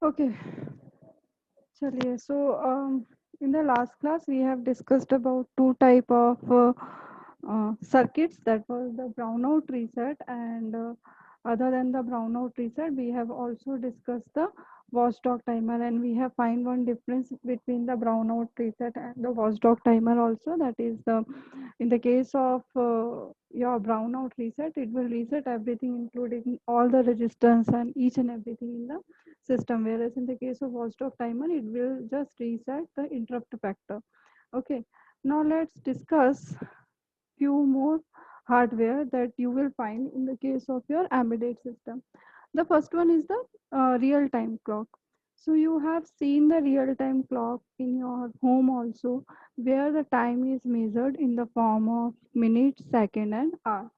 Okay, chaliye. In the last class, we have discussed about two type of circuits. That was the brownout reset, and other than the brownout reset, we have also discussed the watchdog timer, and we have find one difference between the brownout reset and the watchdog timer also. That is the in the case of your brownout reset, it will reset everything, including all the resistance and each and everything in the system, whereas in the case of watchdog timer it will just reset the interrupt factor. Okay, now let's discuss few more hardware that you will find in the case of your embedded system. The first one is the real time clock. So you have seen the real time clock in your home also, where the time is measured in the form of minutes, second and hour.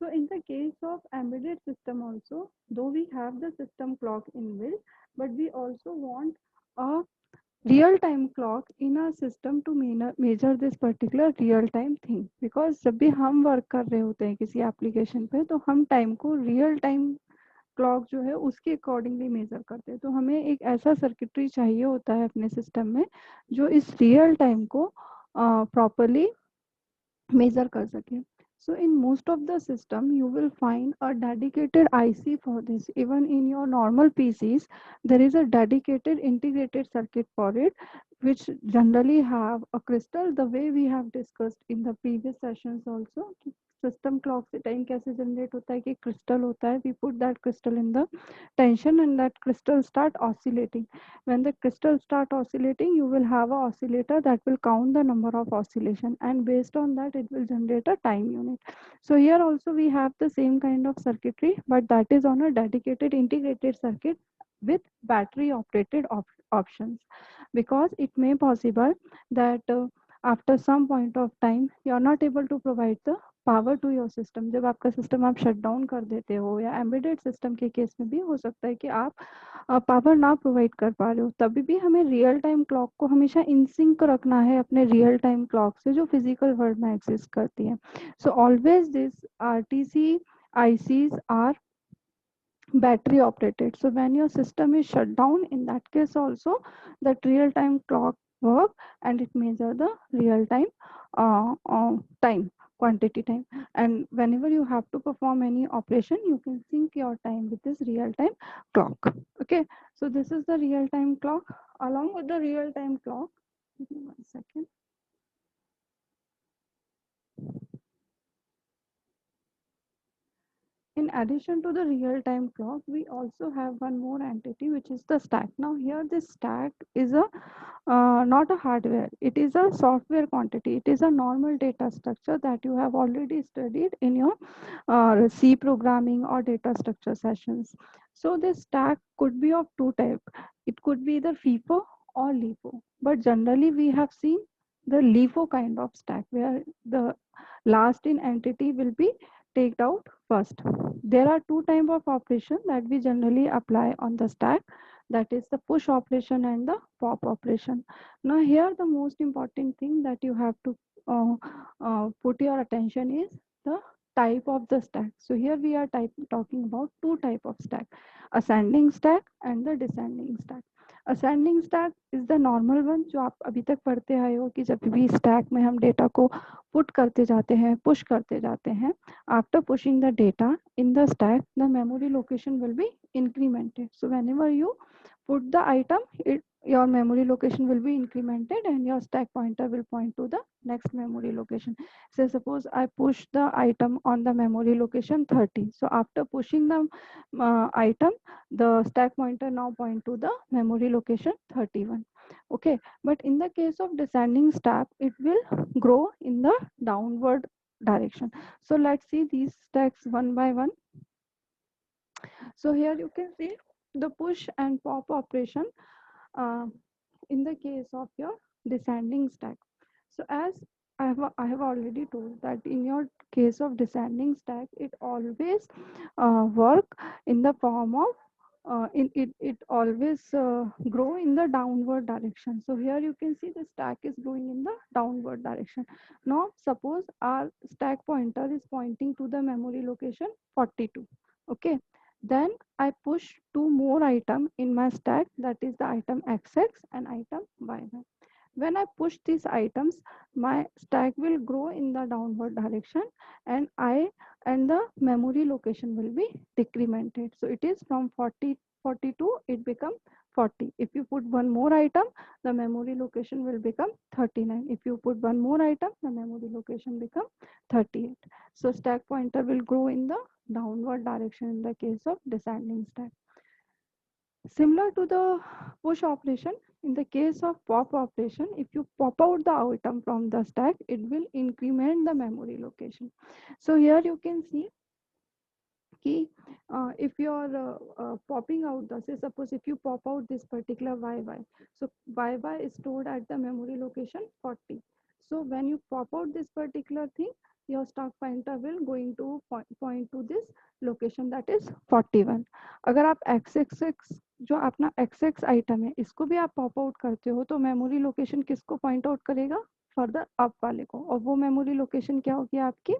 So in the case of embedded system also, though we have the system clock inbuilt, but we also want a real time clock in our system to measure this particular real time thing, because जब भी हम work कर रहे होते हैं किसी application पे, तो हम टाइम को रियल टाइम क्लॉक जो है उसके अकॉर्डिंगली मेजर करते हैं। तो हमें एक ऐसा सर्किटरी चाहिए होता है अपने सिस्टम में जो इस रियल टाइम को प्रॉपरली measure कर सके. So in most of the system you will find a dedicated IC for this. Even in your normal PCs there is a dedicated integrated circuit for it, which generally have a crystal, the way we have discussed in the previous sessions also. System clock से time कैसे generate होता है कि crystal होता है, we put that crystal in the tension and that crystal start oscillating. When the crystal start oscillating, you will have a oscillator that will count the number of oscillation, and based on that it will generate a time unit. So here also we have the same kind of circuitry, but that is on a dedicated integrated circuit with battery operated options, because it may possible that after some point of time you are not able to provide the power to your system. जब आपका system आप shut down कर देते हो, या embedded system के case में भी हो सकता है कि आप पावर ना प्रोवाइड कर पा रहे हो, तभी भी हमें रियल टाइम क्लॉक को हमेशा इन सिंक रखना है अपने रियल टाइम क्लॉक से जो फिजिकल वर्ल्ड में एग्जिस्ट करती है. So always this RTC ICs are battery operated. So when your system is shut down, in that case also that real time clock work, and it measure the real time time, quantity time. And whenever you have to perform any operation, you can sync your time with this real time clock. Okay, so this is the real time clock. Along with the real time clock, give me 1 second. In addition to the real-time clock, we also have one more entity, which is the stack. Now here this stack is a not a hardware, it is a software quantity. It is a normal data structure that you have already studied in your C programming or data structure sessions. So this stack could be of two type. It could be either FIFO or LIFO, but generally we have seen the LIFO kind of stack, where the last in entity will be taken out first. There are two type of operation that we generally apply on the stack, that is the push operation and the pop operation. Now here the most important thing that you have to put your attention is the type of the stack. So here we are talking about two type of stack: ascending stack and the descending stack. Ascending stack is the normal one, जो आप अभी तक पढ़ते आए हो कि जब भी स्टैक में हम डेटा को पुट करते जाते हैं, पुश करते जाते हैं, after pushing the data in the stack, the memory location will be incremented. So whenever you put the item, your memory location will be incremented and your stack pointer will point to the next memory location. So suppose I push the item on the memory location 30. So after pushing the item, the stack pointer now point to the memory location 31. Okay, but in the case of descending stack, it will grow in the downward direction. So let's see these stacks one by one. So here you can see the push and pop operation uh, in the case of your descending stack. So as I have already told that in your case of descending stack, it always work in the form of it always grow in the downward direction. So here you can see the stack is going in the downward direction. Now suppose our stack pointer is pointing to the memory location 42. Okay, Then I push two more item in my stack, that is the item XX and item YY. When I push these items, my stack will grow in the downward direction, and the memory location will be decremented. So it is from 42, it become 40. If you put one more item, the memory location will become 39. If you put one more item, the memory location become 38. So stack pointer will grow in the downward direction in the case of descending stack. Similar to the push operation, in the case of pop operation, if you pop out the item from the stack, it will increment the memory location. So here you can see कि if you are popping out the, say suppose if you pop out this particular YY, so YY is stored at the memory location 40. So when you pop out this particular thing, your stack pointer will going to point to this location, that is 41. अगर आप xxx जो अपना xx item है इसको भी आप pop out करते हो तो मेमोरी लोकेशन किसको पॉइंट आउट करेगा, फर्दर अप वाले को, और वो मेमोरी लोकेशन क्या होगी आपकी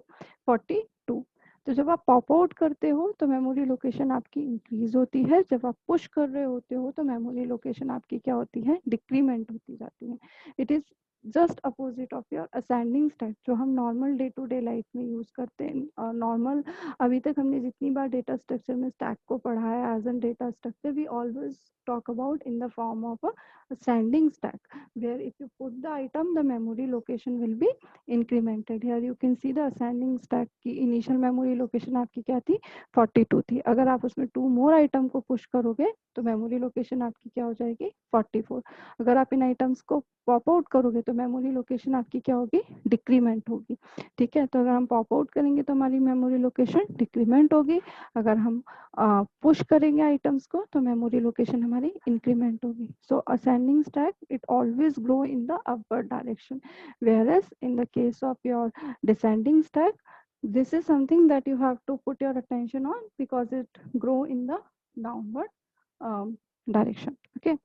42. तो जब आप पॉप आउट करते हो तो मेमोरी लोकेशन आपकी इंक्रीज होती है, जब आप पुश कर रहे होते हो तो मेमोरी लोकेशन आपकी क्या होती है, डिक्रीमेंट होती जाती है. It is just opposite of your ascending stack जो हम normal day to day life में यूज करते हैं. नॉर्मल अभी तक हमने जितनी बार डेटा स्ट्रक्चर में स्टैक को पढ़ा है as an data structure, we always talk about in the form of a ascending stack, where if you put the item the memory location will be incremented. Here you can see the ascending stack की initial memory location आपकी क्या थी 42 थी. अगर आप उसमें 2 more item को push करोगे तो memory location आपकी क्या हो जाएगी 44. अगर आप इन items को पॉप आउट करोगे तो मेमोरी लोकेशन आपकी क्या होगी, डिक्रीमेंट होगी. ठीक है, तो अगर हम पॉप आउट करेंगे तो हमारी मेमोरी लोकेशन डिक्रीमेंट होगी, अगर हम पुश करेंगे आइटम्स को तो मेमोरी लोकेशन हमारी इंक्रीमेंट होगी. So ascending stack it always grow in the upward direction, whereas in the case of your descending stack, this is something that you have to put your attention on because it grow in the downward direction. Okay,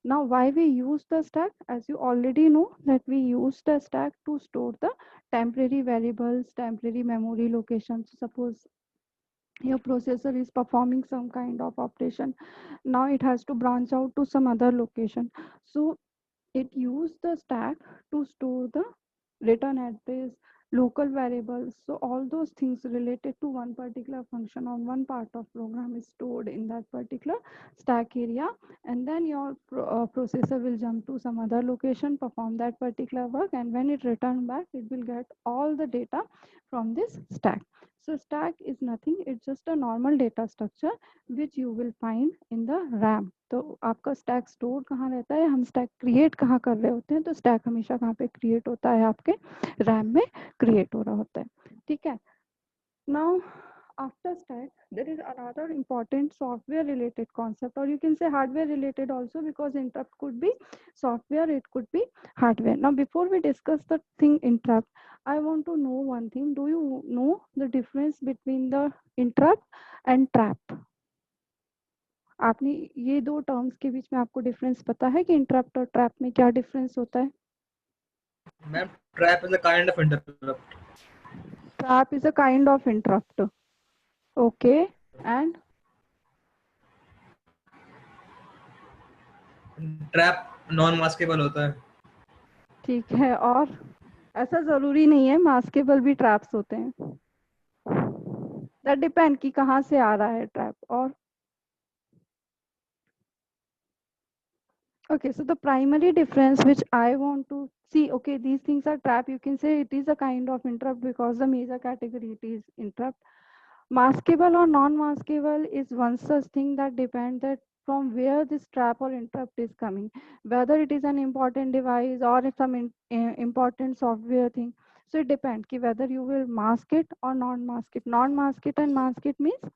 now why we use the stack, as you already know that we use the stack to store the temporary variables, temporary memory locations. Suppose your processor is performing some kind of operation, now it has to branch out to some other location, so it use the stack to store the return address, local variables. So all those things related to one particular function on one part of program is stored in that particular stack area, and then your processor will jump to some other location, perform that particular work, and when it return back it will get all the data from this stack. So stack is nothing, it's just a normal data structure which you will find in the RAM. तो आपका stack store कहाँ रहता है, हम stack create कहाँ कर रहे होते हैं, तो स्टैक हमेशा कहाँ पे क्रिएट होता है, आपके रैम में क्रिएट हो रहा होता है. ठीक है, now after stack there is another important software related concept, or you can say hardware related also, because interrupt could be software, it could be hardware. Now before we discuss the thing interrupt, I want to know one thing. Do you know the difference between the interrupt and trap? आपने ये दो terms के बीच में आपको difference पता है कि interrupt और ट्रैप में क्या डिफरेंस होता है? Ma'am trap is a kind of interrupt. Trap is a kind of interrupt. Okay, and trap non maskable होता है. ठीक है, और ऐसा जरूरी नहीं है, मास्केबल भी ट्रैप्स होते हैं. दैट डिपेंड कि कहाँ से आ रहा है ट्रैप. और okay, so the primary difference which I want to see, okay, these things are trap, you can say it is a kind of interrupt because the major category it is interrupt. Maskable or non-maskable is one such thing that depends that from where this trap or interrupt is coming, whether it is an important device or it's some important software thing. So it depends ki whether you will mask it or non-mask it. Non-mask it and mask it means,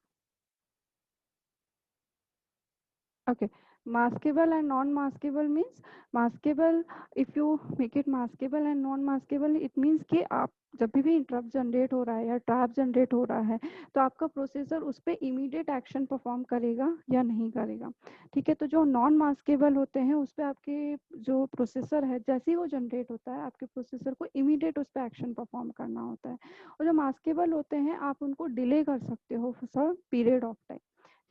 okay, maskable and non-maskable means, maskable, if you make it maskable and non-maskable, it means कि आप जब भी interrupt generate हो रहा है या trap generate हो रहा है तो आपका प्रोसेसर उस पर इमीडिएट एक्शन परफॉर्म करेगा या नहीं करेगा. ठीक है, तो जो नॉन मास्केबल होते हैं उस पर आपके जो प्रोसेसर है जैसे ही वो जनरेट होता है आपके प्रोसेसर को इमीडिएट उस पर एक्शन परफॉर्म करना होता है. और जो मास्केबल होते हैं आप उनको डिले कर सकते हो फॉर पीरियड ऑफ टाइम.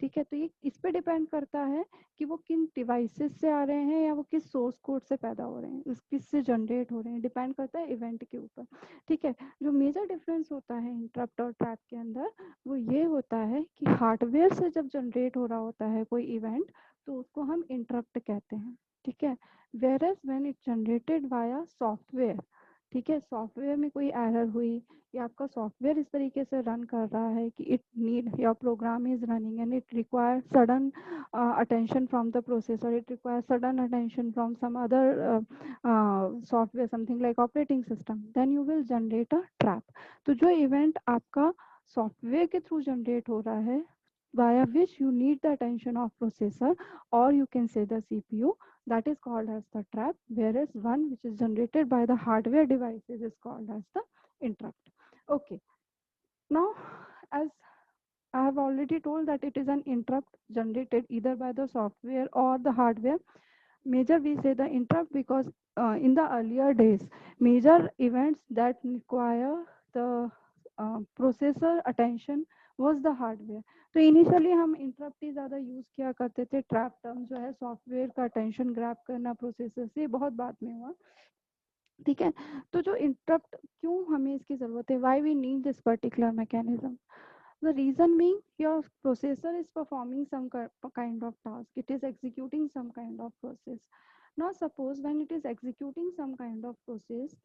ठीक है, तो ये इस पे डिपेंड करता है कि वो किन डिवाइसेस से आ रहे हैं या वो किस सोर्स कोड से पैदा हो रहे हैं, उस किस से जनरेट हो रहे हैं, डिपेंड करता है इवेंट के ऊपर। ठीक है, जो मेजर डिफरेंस होता है इंटरप्ट और ट्रैप के अंदर वो ये होता है कि हार्डवेयर से जब जनरेट हो रहा होता है कोई इवेंट तो उसको हम इंटरप्ट कहते हैं। ठीक है, whereas when it generated via software, ठीक है, सॉफ्टवेयर में कोई एरर हुई या आपका सॉफ्टवेयर इस तरीके से रन कर रहा है कि it need your program is running and it require sudden attention from the processor, it requires sudden attention from some other software, something like operating system, then you will generate a trap। तो जो event आपका software के through generate हो रहा है via which you need the attention of processor or you can say the CPU, that is called as the trap, whereas one which is generated by the hardware devices is called as the interrupt। Okay, now as I have already told that it is an interrupt generated either by the software or the hardware. Major we say the interrupt because in the earlier days major events that require the processor attention was the hardware। तो initially हम interrupt ही ज़्यादा use किया करते थे, trap term जो है software का attention grab करना प्रोसेसर से, बहुत बाद में हुआ। ठीक है, तो जो इंटरप्ट क्यों हमें इसकी ज़रूरत है, why we need this particular mechanism. The reason being your processor is performing some kind of task. It is executing some kind of process. Now suppose when it is executing some kind of process,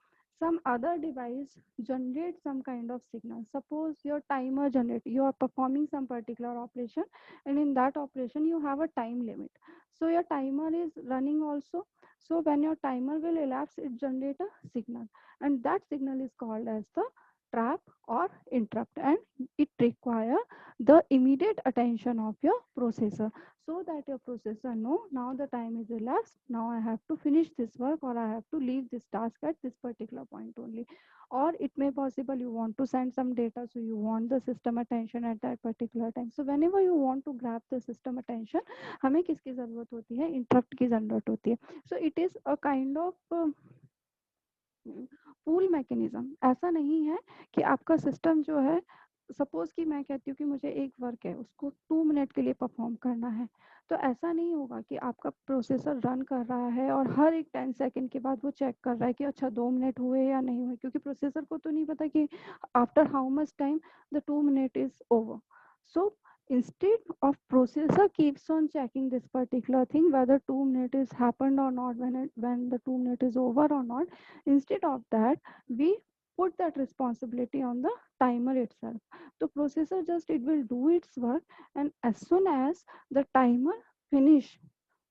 some other device generates some kind of signal. Suppose your timer generate, you are performing some particular operation and in that operation you have a time limit. So your timer is running also. So when your timer will elapse, it generate a signal and that signal is called as the trap or interrupt and it require the immediate attention of your processor so that your processor know now the time is elapsed, now I have to finish this work or I have to leave this task at this particular point only। or it may possible you want to send some data, so you want the system attention at that particular time। So whenever you want to grab the system attention हमें किसकी जरूरत होती है, interrupt की जरूरत होती है। So it is a kind of pool mechanism. ऐसा नहीं है कि आपका सिस्टम जो है, सपोज कि मैं कहती हूँ कि मुझे एक वर्क है उसको 2 मिनट के लिए परफॉर्म करना है, तो ऐसा नहीं होगा कि आपका प्रोसेसर रन कर रहा है और हर एक 10 सेकंड के बाद वो चेक कर रहा है कि अच्छा 2 मिनट हुए या नहीं हुए, क्योंकि प्रोसेसर को तो नहीं पता कि after how much time the 2 minute is over. So instead of processor keeps on checking this particular thing whether 2 minute is happened or not, when the 2 minute is over or not, instead of that we put that responsibility on the timer itself। the processor just it will do its work and as soon as the timer finish,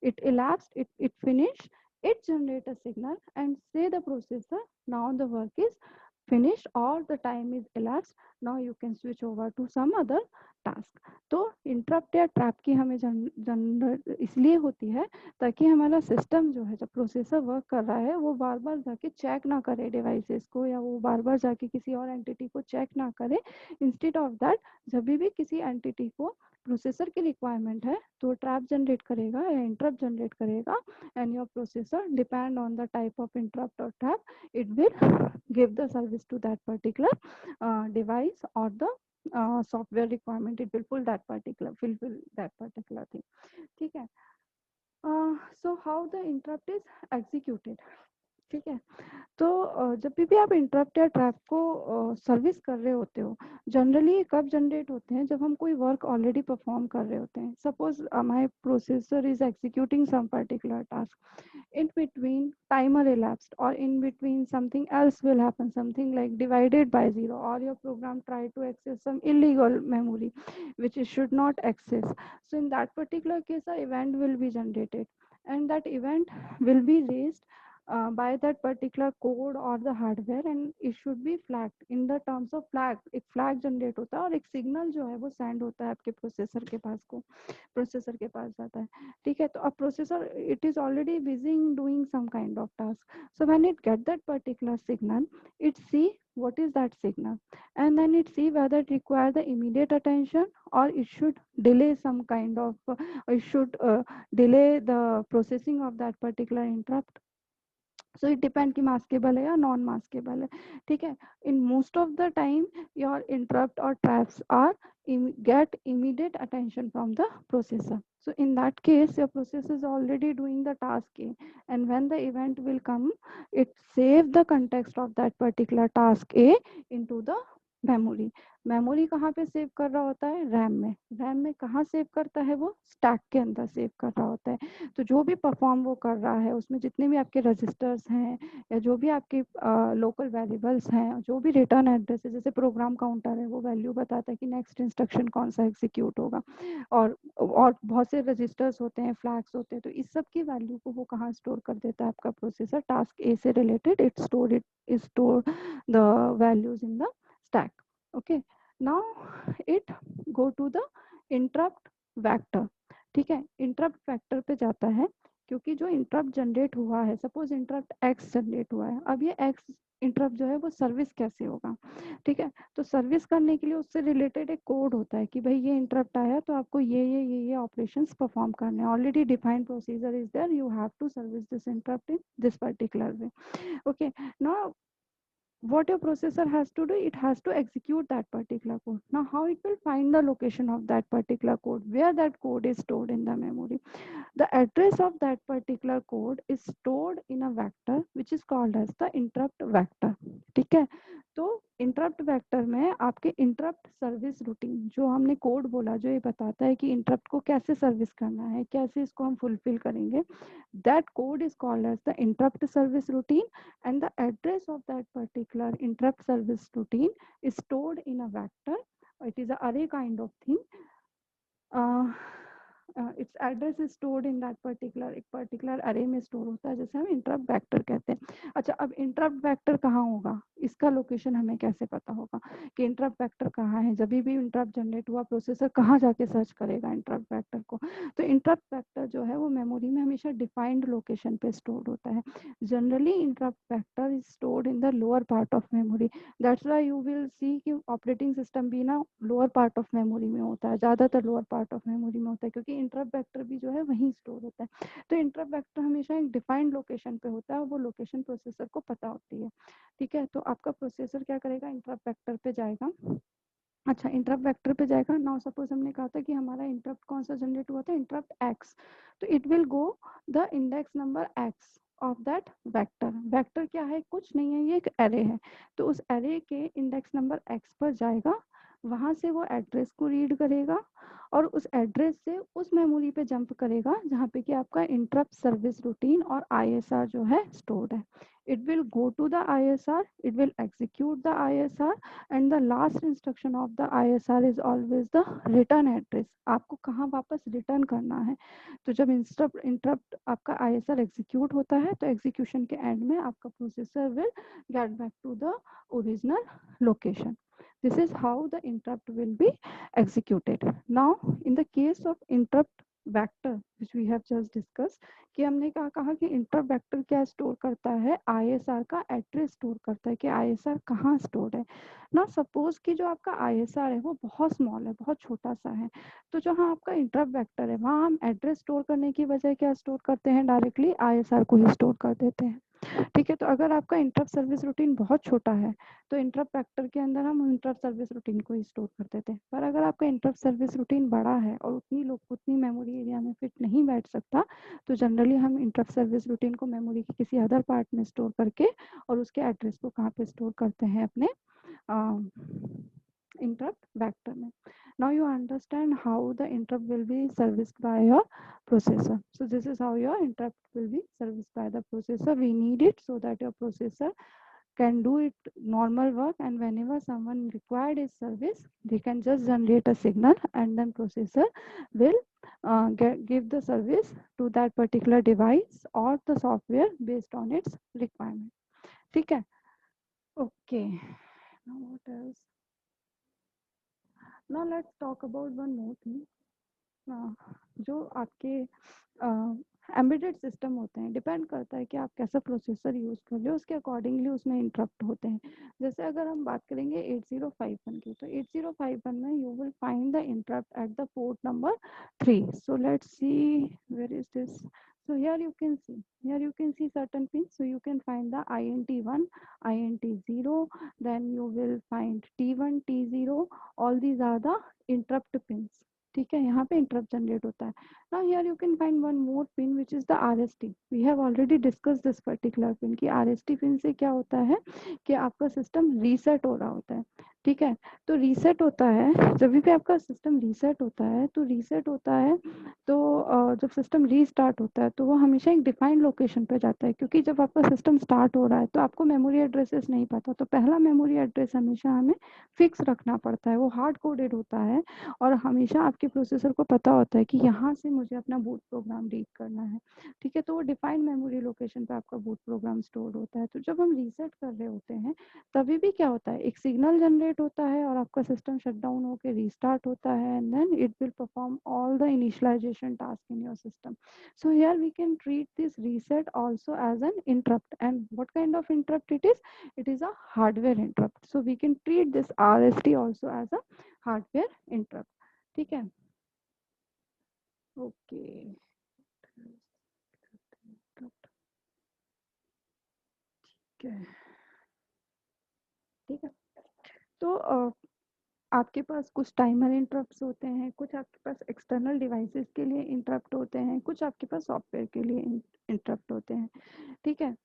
it elapsed, it finished, it generate a signal and say the processor now the work is finished or the time is elapsed, now you can switch over to some other task। तो interrupt या trap की हमें general इसलिए होती है ताकि हमारा system जो है जब प्रोसेसर वर्क कर रहा है वो बार बार जाके चेक ना करे डिवाइसेस को या वो बार बार जाके किसी और एंटिटी को चेक ना करे। इंस्टेड ऑफ दैट जब भी किसी एंटिटी को प्रोसेसर की रिक्वायरमेंट है तो ट्रैप जनरेट करेगा या इंटरप्ट जनरेट करेगा and your processor depend on the type of interrupt और trap it will give the service to that particular device or the software requirement, it will pull that particular fulfill that particular thing। ठीक है, so how the interrupt is executed। ठीक है, तो जब भी आप interrupt या ट्रैप को सर्विस कर रहे होते हो, जनरली कब जनरेट होते हैं, जब हम कोई वर्क ऑलरेडी परफॉर्म कर रहे होते हैं। Suppose my processor is executing some particular task, in between timer elapsed or in between something else will happen, something like divided by zero or your program try to access some illegal memory which it should not access। So in that particular case a event will be generated and that event will be raised by that particular code or the hardware and it should be flagged in the terms of flag। एक flag generate होता है और एक signal जो है वो send होता है आपके प्रोसेसर के पास को, प्रोसेसर के पास जाता है। ठीक है, तो अब processor it is already busy in doing some kind of task, so when it get that particular signal it see what is that signal and then it see whether it require the immediate attention or it should delay some kind of it should delay the processing of that particular interrupt। So it depend कि maskable है या non maskable है, ठीक है। In most of the time your interrupt और traps are get immediate attention from the processor. So in that case, your processor is already doing the task A, and when the event will come, it save the context of that particular task A into the memory. Memory कहाँ पे save कर रहा होता है? RAM में। RAM में कहाँ save करता है? वो स्टैक के अंदर सेव कर रहा होता है। तो जो भी परफॉर्म वो कर रहा है, उसमें जितने भी आपके रजिस्टर्स हैं या जो भी आपके लोकल वेरिएबल्स हैं, जो भी रिटर्न एड्रेस है, जैसे प्रोग्राम काउंटर है, वो वैल्यू बताता है कि नेक्स्ट इंस्ट्रक्शन कौन सा एग्जीक्यूट होगा। और बहुत से रजिस्टर्स होते हैं, फ्लैग्स होते हैं, तो इस सब की वैल्यू को वो कहाँ स्टोर कर देता है आपका प्रोसेसर? टास्क ए से related it store the values in the stack. Okay, now it go to the interrupt vector, ठीक है। इंटरप्ट वेक्टर पे जाता है, क्योंकि जो इंटरप्ट जनरेट हुआ है, सपोज इंटरप्ट एक्स जनरेट हुआ है, अब ये एक्स इंटरप्ट जो है वो सर्विस कैसे होगा, ठीक है। तो सर्विस करने के लिए उससे रिलेटेड एक कोड होता है कि भाई ये इंटरप्ट आया तो आपको ये ऑपरेशंस परफॉर्म करने हैं। Already defined procedure is there, you have to service this interrupt in this particular way. Okay, now what your processor has to do, it has to execute that particular code. Now how it will find the location of that particular code, where that code is stored in the memory? The address of that particular code is stored in a vector which is called as the interrupt vector, ठीक है। तो interrupt vector में आपके interrupt service routine, जो हमने code बोला, जो ये बताता है कि इंटरप्ट को कैसे सर्विस करना है, कैसे इसको हम फुलफिल करेंगे, that code is called as the interrupt service routine, and the address of that particular interrupt service routine is stored in a vector. It is an array kind of thing. It's address is stored in that particular, एक particular अरे में store होता है, जैसे हम interrupt vector कहते हैं। अच्छा, अब इंटरप्ट वेक्टर कहाँ होगा, इसका लोकेशन हमें कैसे पता होगा कि इंटरप्ट वेक्टर कहाँ है? जब भी इंटरप्ट जनरेट हुआ, प्रोसेसर कहाँ जाके सर्च करेगा इंटरप्ट वेक्टर को? तो इंटरप्ट वेक्टर जो है वो मेमोरी में हमेशा डिफाइंड लोकेशन पे स्टोर होता है। Generally interrupt vector is stored in the lower part of memory. That's why you will see कि ऑपरेटिंग सिस्टम भी ना लोअर पार्ट ऑफ मेमोरी में होता है, ज़्यादातर लोअर पार्ट ऑफ मेमोरी में होता है, क्योंकि इंटरप्ट वेक्टर भी जो है वहीं स्टोर होता है। तो इंटरप्ट वेक्टर हमेशा एक डिफाइंड लोकेशन पे होता है, और वो लोकेशन प्रोसेसर को पता होती है, ठीक है। तो आपका प्रोसेसर क्या करेगा, इंटरप्ट वेक्टर पे जाएगा। अच्छा, इंटरप्ट वेक्टर पे जाएगा। नाउ सपोज हमने कहा था कि हमारा इंटरप्ट कौन सा जनरेट हुआ था, इंटरप्ट एक्स। तो it will go the index number x of that vector. Vector क्या है? कुछ नहीं है, ये एक एरे है। तो उस एरे के इंडेक्स नंबर एक्स पर जाएगा, वहां से वो एड्रेस को रीड करेगा, और उस एड्रेस से उस मेमोरी पे जंप करेगा जहाँ पे कि आपका इंटरप्ट सर्विस रूटीन और आईएसआर जो है स्टोर्ड है। It will go to the ISR, it will execute the ISR, and the last instruction of the ISR is always the return address. आपको कहाँ वापस रिटर्न करना है? तो जब इंटरप्ट आपका आईएसआर एग्जीक्यूट होता है, तो एग्जीक्यूशन के एंड में आपका processor will get back to the original location. This is how the interrupt will be executed. Now, in the case of interrupt vector, which we have just discussed, कि हमने कहा कि इंटरप्ट वेक्टर क्या store करता है, ISR का address store करता है कि आईएसआर कहाँ स्टोर है ना। सपोज कि जो आपका आईएसआर है वो बहुत स्मॉल है, बहुत छोटा सा है, तो जहाँ आपका इंटरप्ट वेक्टर है वहाँ हम एड्रेस स्टोर करने की बजाय क्या स्टोर करते हैं, डायरेक्टली आईएसआर को ही स्टोर कर देते हैं, ठीक है। तो अगर आपका इंटरप्ट सर्विस रूटीन बहुत छोटा है, तो इंटरप्ट वेक्टर के अंदर हम इंटरप्ट सर्विस रूटीन को ही स्टोर कर देते हैं। पर अगर आपका इंटरप्ट सर्विस रूटीन बड़ा है और उतनी मेमोरी एरिया में फिट नहीं बैठ सकता, तो जनरली हम इंटरप्ट सर्विस रूटीन को मेमोरी के किसी अदर पार्ट में स्टोर करके, और उसके एड्रेस को कहाँ पे स्टोर करते हैं, अपने interrupt vector में. Now you understand how the interrupt will be serviced by your processor. So this is how your interrupt will be serviced by the processor. We need it so that your processor can do it normal work, and whenever someone required is service, they can just generate a signal, and then processor will give the service to that particular device or the software based on its requirement. ठीक है? Okay. Now what else? Now let's talk about one more thing. जो आपके embedded system होते हैं, depend करता है कि आप कैसा प्रोसेसर यूज़ कर रहे हो, उसके अकॉर्डिंगली उसमें इंटरप्ट होते हैं। जैसे अगर हम बात करेंगे 8051 की, तो 8051 में you will find the interrupt at the port number 3. So let's see where is this. So here you can see certain pins. So you can find the INT1, INT0, then you will find T1, T0. All these are the interrupt pins. ठीक है, यहाँ पे interrupt generate होता है. Now here you can find one more pin which is the RST. We have already discussed this particular pin कि RST pin से क्या होता है कि आपका सिस्टम रीसेट हो रहा होता है. ठीक है, तो रीसेट होता है जब भी आपका सिस्टम रीसेट होता है, तो रीसेट होता है तो जब सिस्टम रीस्टार्ट होता है तो वो हमेशा एक डिफाइंड लोकेशन पे जाता है, क्योंकि जब आपका सिस्टम स्टार्ट हो रहा है तो आपको मेमोरी एड्रेसेस नहीं पता, तो पहला मेमोरी एड्रेस हमेशा हमें फिक्स रखना पड़ता है, वो हार्ड कोडेड होता है और हमेशा आपके प्रोसेसर को पता होता है कि यहाँ से मुझे अपना बूट प्रोग्राम रीड करना है. ठीक है, तो वो डिफाइंड मेमोरी लोकेशन पे आपका बूट प्रोग्राम स्टोर होता है. तो जब हम रीसेट कर रहे होते हैं तभी भी क्या होता है, एक सिग्नल जनरेट होता है और आपका सिस्टम शट डाउन होकर रीस्टार्ट होता है, and then it will perform all the initialization task in your system. So here we can treat this reset also as an interrupt. And what kind of interrupt it is? It is a hardware interrupt. So we can treat this RST also as a hardware interrupt. ठीक है, okay. ठीक है, ठीक है. तो आपके पास कुछ timer interrupts होते हैं, कुछ आपके पास एक्सटर्नल डिवाइसेस के लिए इंटरप्ट होते हैं, कुछ आपके पास सॉफ्टवेयर के लिए इंटरप्ट होते हैं. ठीक है,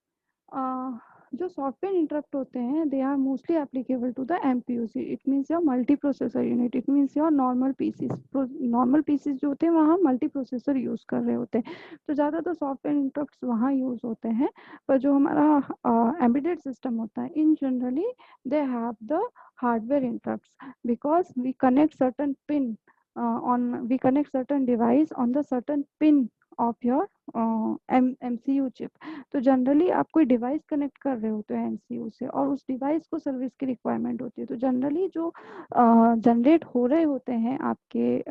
जो सॉफ्टवेयर इंटरप्ट होते हैं they are mostly applicable to the MPUC. It means your multi processor unit. It means your normal PCs. Normal PCs जो होते हैं वहाँ मल्टी प्रोसेसर यूज़ कर रहे होते हैं, तो ज़्यादातर सॉफ्टवेयर इंटरप्ट्स वहाँ यूज़ होते हैं. पर जो हमारा एम्बेडेड सिस्टम होता है in generally they have the hardware interrupts because we connect certain pin we connect certain device on the certain pin of your MCU chip. तो जनरली आप कोई डिवाइस कनेक्ट कर रहे होते हैं एमसीयू से और उस डिवाइस को सर्विस की रिक्वायरमेंट होती है, तो जनरली जो जनरेट हो रहे होते हैं आपके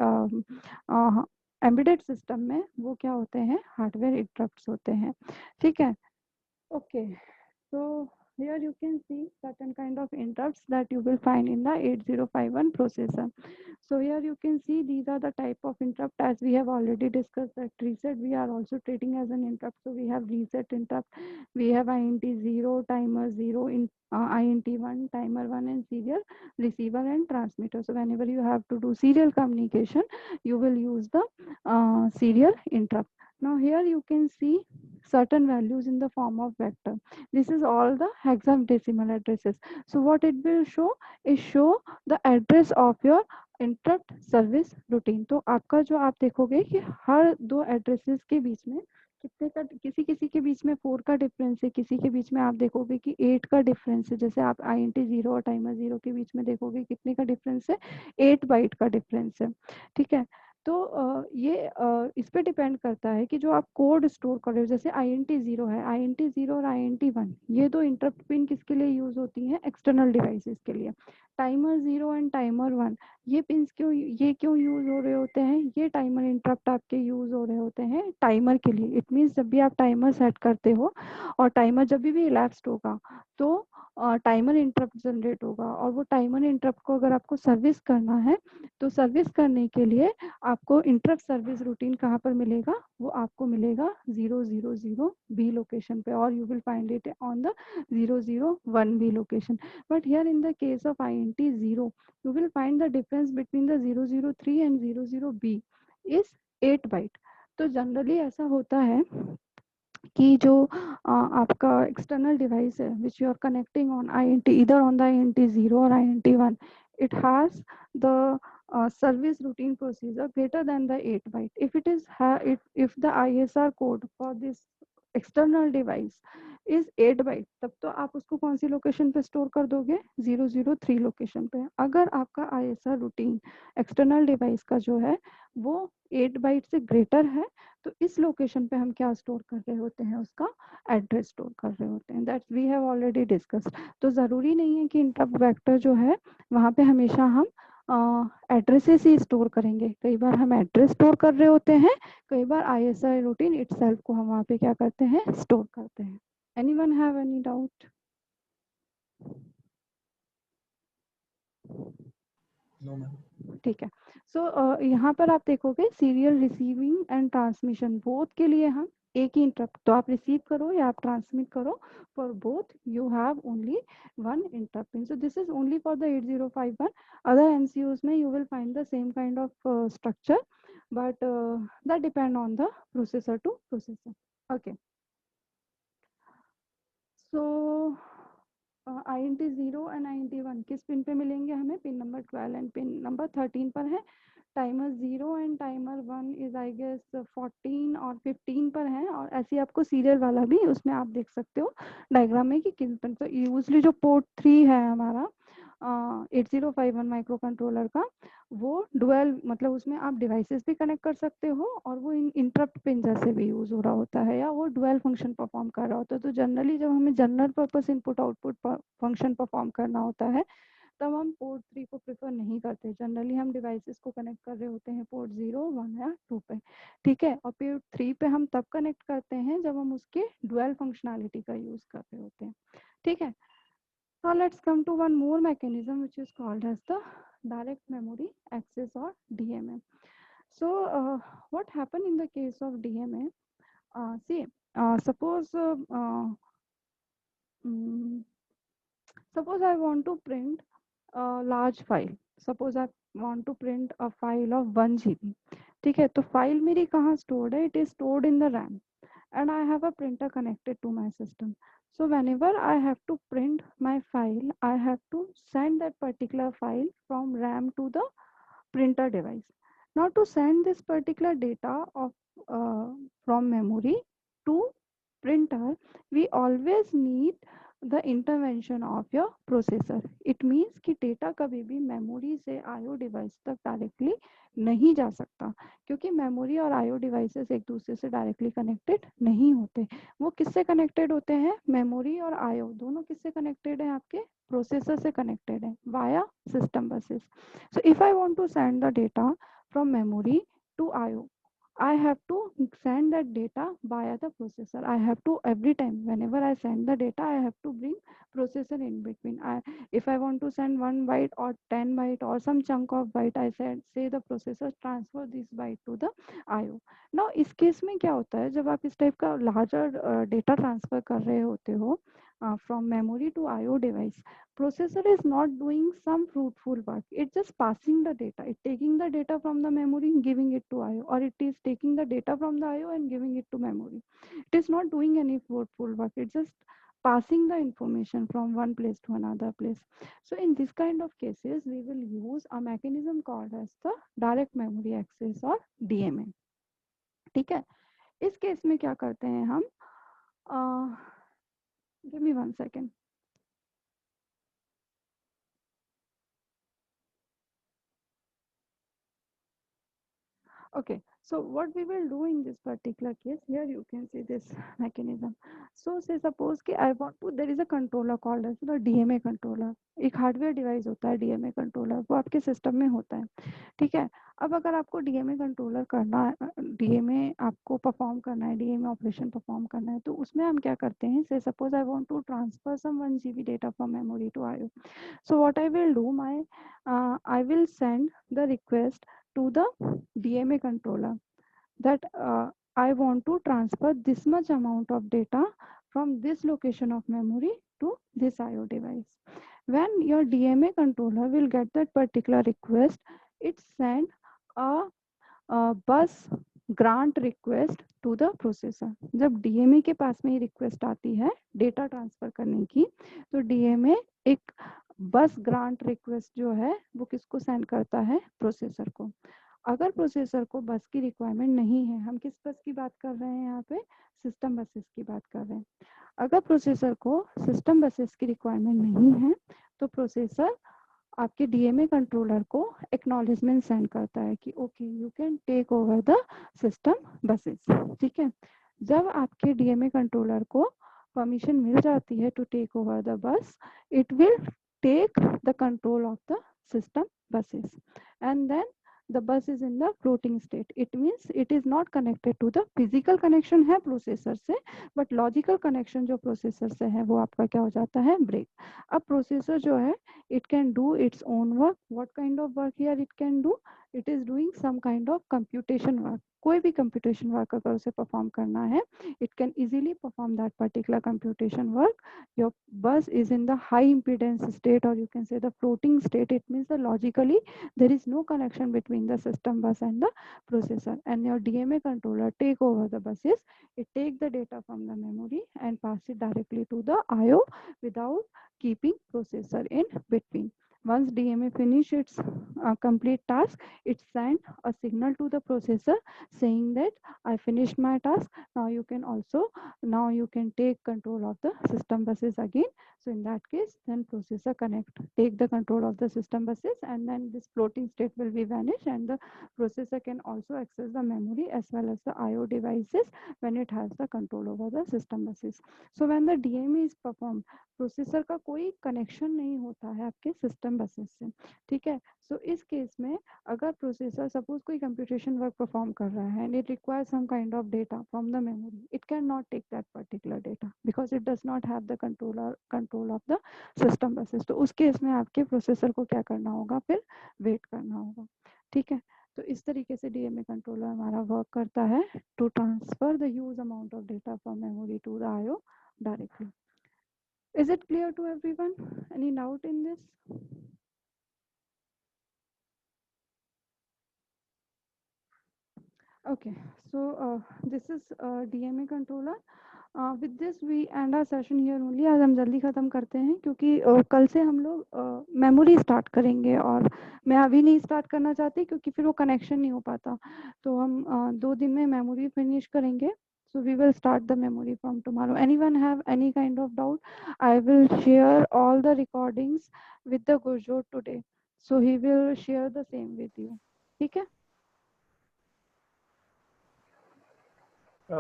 एम्बेडेड सिस्टम में वो क्या होते हैं, हार्डवेयर इंटरप्ट्स होते हैं. ठीक है, okay. So here you can see certain kind of interrupts that you will find in the 8051 processor. So here you can see these are the type of interrupt, as we have already discussed that reset we are also treating as an interrupt. So we have reset interrupt, we have INT0, timer 0, in INT1, timer 1, and serial receiver and transmitter. So whenever you have to do serial communication, you will use the serial interrupt. Now here you can see certain values in the form of vector. This is all the hexadecimal addresses. So what it will show is show the address of your interrupt service routine. तो आपका जो आप देखोगे कि हर दो addresses के बीच में कितने का, किसी किसी के बीच में 4 का डिफरेंस है, किसी के बीच में आप देखोगे कि 8 का डिफरेंस है. जैसे आप INT0 और टाइमर 0 के बीच में देखोगे कितने का डिफरेंस है, 8 बाइट का डिफरेंस है. ठीक है, तो ये इस पे डिपेंड करता है कि जो आप कोड स्टोर कर रहे हो. जैसे INT0 है, INT0 और INT1 ये दो इंटरप्ट पिन किसके लिए यूज होती हैं, एक्सटर्नल डिवाइसेस के लिए. टाइमर 0 एंड टाइमर 1 ये पिंस क्यों यूज हो रहे होते हैं, ये टाइमर इंटरप्ट आपके यूज हो रहे होते हैं टाइमर के लिए. इट मीन्स जब भी आप टाइमर सेट करते हो और टाइमर जब भी इलैप्स्ड होगा तो टाइमर इंटरप्ट जनरेट होगा, और वो टाइमर इंटरप्ट को अगर आपको सर्विस करना है तो सर्विस करने के लिए आपको इंटरप्ट सर्विस रूटीन कहाँ पर मिलेगा, वो आपको मिलेगा 000B लोकेशन पे, और you will find it on the 001B location. But here in the case of INT0, you will find the difference between the 003 and 00B is 8 byte. तो generally ऐसा होता है कि जो आपका एक्सटर्नल डिवाइस है which you are connecting on INT, either on the INT0 or INT1, it has the service routine procedure greater than the 8 byte. If it is if the ISR code for this external device is 8 byte, तब तो आप उसको कौन सी location पे store कर दोगे, 003 location पे. अगर आपका ISR रूटीन एक्सटर्नल डिवाइस का जो है वो 8 बाइट से ग्रेटर है तो इस लोकेशन पे हम क्या स्टोर कर रहे होते हैं, उसका एड्रेस स्टोर कर रहे होते हैं. That's we have already discussed. तो ज़रूरी नहीं है कि इंटरप्ट वेक्टर जो है वहाँ पे हमेशा हम एड्रेसेस ही स्टोर करेंगे. कई बार हम एड्रेस स्टोर कर रहे होते हैं, कई बार ISR रूटीन इटसेल्फ को हम वहाँ पे क्या करते हैं, स्टोर करते हैं. Anyone have any doubt? No, ma'am. ठीक है। सो यहाँ पर आप देखोगे serial receiving end transmission both के लिए हम एक ही इंटरप्ट, तो आप रिसीव करो या आप ट्रांसमिट करो, for both you have only one interrupt pin. So this is only for the 8051। Other MCUs में you will find the same kind of structure, but that depend on the processor to processor. Okay, so INT0 and INT1 किस pin पे मिलेंगे हमें? Pin number 12 and pin number 13 पर है। Timer 0 and timer 1 is I guess 14 और 15 पर है, और ऐसे आपको सीरियल वाला भी उसमें आप देख सकते हो डायग्राम में कि किन पिन। तो यूजली जो पोर्ट 3 है हमारा 8051 माइक्रो कंट्रोलर का, वो डुअल मतलब उसमें आप डिवाइसेस भी कनेक्ट कर सकते हो, और वो इंटरप्ट पिन जैसे भी यूज हो रहा होता है, या वो डुअल फंक्शन परफॉर्म कर रहा होता है। तो जनरली जब हमें general purpose input output function perform करना होता है, तब हम पोर्ट 3 को प्रेफर नहीं करते। जनरली हम डिवाइसेस को कनेक्ट कर रहे होते हैं पोर्ट 0, 1 या 2 पे, ठीक है। और पोर्ट 3 पे हम तब कनेक्ट करते हैं जब हम उसके डुअल फंक्शनैलिटी का यूज कर रहे होते हैं, ठीक है। Now let's come to one more mechanism which is called as the direct memory access or DMA. So what happened in the case of DMA? See, suppose mm, suppose I want to print a large file. Suppose I want to print a file of 1 GB. ठीक है, तो file मेरी कहाँ stored है? It is stored in the RAM, and I have a printer connected to my system. So whenever I have to print my file, I have to send that particular file from RAM to the printer device. Now to send this particular data of uh, from memory to printer, we always need the intervention of your processor. It means कि data कभी भी memory से IO device तक directly नहीं जा सकता, क्योंकि memory और आईओ डिवाइसेस एक दूसरे से डायरेक्टली कनेक्टेड नहीं होते। वो किससे कनेक्टेड होते हैं? मेमोरी और आईओ दोनों किससे कनेक्टेड हैं? आपके प्रोसेसर से कनेक्टेड है via system buses. So if I want to send the data from memory to IO, I have to send that data via the processor. I have to every time whenever I send the data, I have to bring processor in between. If I want to send 1 byte or 10 byte or some chunk of byte, I said say the processor transfer this byte to the IO. Now इस case में क्या होता है, जब आप इस type का larger data transfer कर रहे होते हो from memory to IO device, processor is not doing some fruitful work. It's just passing the data. It's taking the data from the memory and giving it to IO, or it is taking the data from the IO and giving it to memory. It is not doing any fruitful work. It's just passing the information from one place to another place. So in this kind of cases, we will use a mechanism called as the direct memory access or DMA. ठीक है, इस case में क्या करते हैं हम? Give me 1 second. Okay, so what we will do in this particular case, here you can see this mechanism. So say suppose कि I want to, there is a controller called as the DMA controller. एक hardware device होता है DMA controller, वो आपके system में होता है, ठीक है। अब अगर आपको DMA कंट्रोलर करना है, DMA आपको परफॉर्म करना है, DMA ऑपरेशन परफॉर्म करना है, तो उसमें हम क्या करते हैं? Say suppose I want to transfer some 1 GB data from memory to IO. So what I will do, I will send the request to the DMA controller that I want to transfer this much amount of data from this location of memory to this IO device. When your DMA controller will get that particular request, it send a bus grant request to the processor. जब DMA के पास में request आती है data transfer करने की, तो DMA एक बस ग्रांट रिक्वेस्ट जो है वो किसको सेंड करता है? प्रोसेसर को। अगर प्रोसेसर को बस की रिक्वायरमेंट नहीं है, हम किस बस की बात कर रहे हैं यहाँ पे? सिस्टम बसेस की बात कर रहे हैं। अगर प्रोसेसर को सिस्टम बसेस की रिक्वायरमेंट नहीं है, तो प्रोसेसर आपके DMA कंट्रोलर को एक्नॉलेजमेंट सेंड करता है कि okay you can take over the system buses, ठीक है। जब आपके DMA कंट्रोलर को परमिशन मिल जाती है to take over the bus, it will take the control of the system buses, and then the bus is in the floating state. It means it is not connected to the physical connection है processor से, but logical connection जो processor से है वो आपका क्या हो जाता है, break. अब processor जो है it can do its own work. What kind of work here it can do? It is doing some kind of computation work. कोई भी computation work अगर उसे perform करना है, it can easily perform that particular computation work. Your bus is in the high impedance state, or you can say the floating state. It means that logically there is no connection between the system bus and the processor, and your DMA controller take over the buses. It take the data from the memory and pass it directly to the IO without keeping processor in between. Once DMA finish its complete task, it send a signal to the processor saying that I finished my task. Now you can also, now you can take control of the system buses again. So in that case, then processor take the control of the system buses, and then this floating state will be vanished, and the processor can also access the memory as well as the IO devices when it has the control over the system buses. So when the DMA is performed, processor का कोई connection नहीं होता है आपके system buses से, ठीक है. सो इस केस में अगर प्रोसेसर सपोज कोई कंप्यूटेशन वर्क परफॉर्म कर रहा है and it requires some kind of data from the memory, it can not take that particular data because it does not have the control of the system buses. तो उस case में आपके processor को क्या करना होगा, फिर वेट करना होगा, ठीक है. तो इस तरीके से डीएमए कंट्रोलर हमारा वर्क करता है to transfer the huge amount of data from memory to the IO directly. Is it clear to everyone? Any doubt in this? Okay, so this is DMA controller. With this we end our session here only. आज हम जल्दी ख़त्म करते हैं क्योंकि कल से हम लोग मेमोरी स्टार्ट करेंगे, और मैं अभी नहीं स्टार्ट करना चाहती क्योंकि फिर वो कनेक्शन नहीं हो पाता. तो हम 2 दिन में मेमोरी फिनिश करेंगे. So we will start the memory from tomorrow. Anyone have any kind of doubt? I will share all the recordings with the Gurjot today. So he will share the same with you. ठीक है?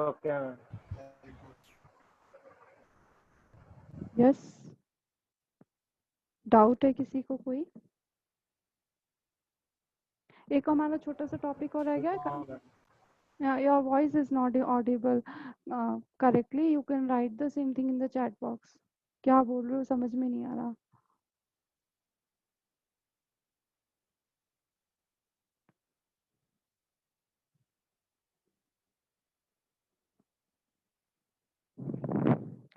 Okay. Yes. Doubt है किसी को कोई? एक हमारा छोटा सा टॉपिक और रह गया. Your voice is not audible correctly. You can write the same thing in the chat box. क्या बोल रहे हो समझ में नहीं आ रहा.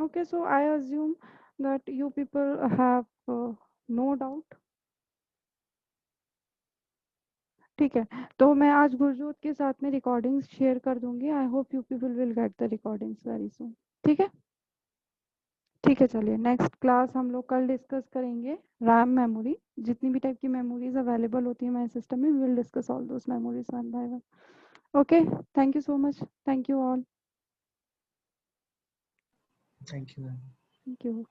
Okay, so I assume that you people have no doubt. ठीक है, तो मैं आज गुरजोत के साथ में रिकॉर्डिंग्स शेयर कर दूंगी. I hope you people will get the recordings very soon. ठीक है, ठीक है. चलिए नेक्स्ट क्लास हम लोग कल डिस्कस करेंगे रैम मेमोरी. जितनी भी टाइप की मेमोरीज अवेलेबल होती है हमारे सिस्टम में, we will discuss all those memories one by one. Okay, thank you so much. Thank you all. Thank you. Thank you.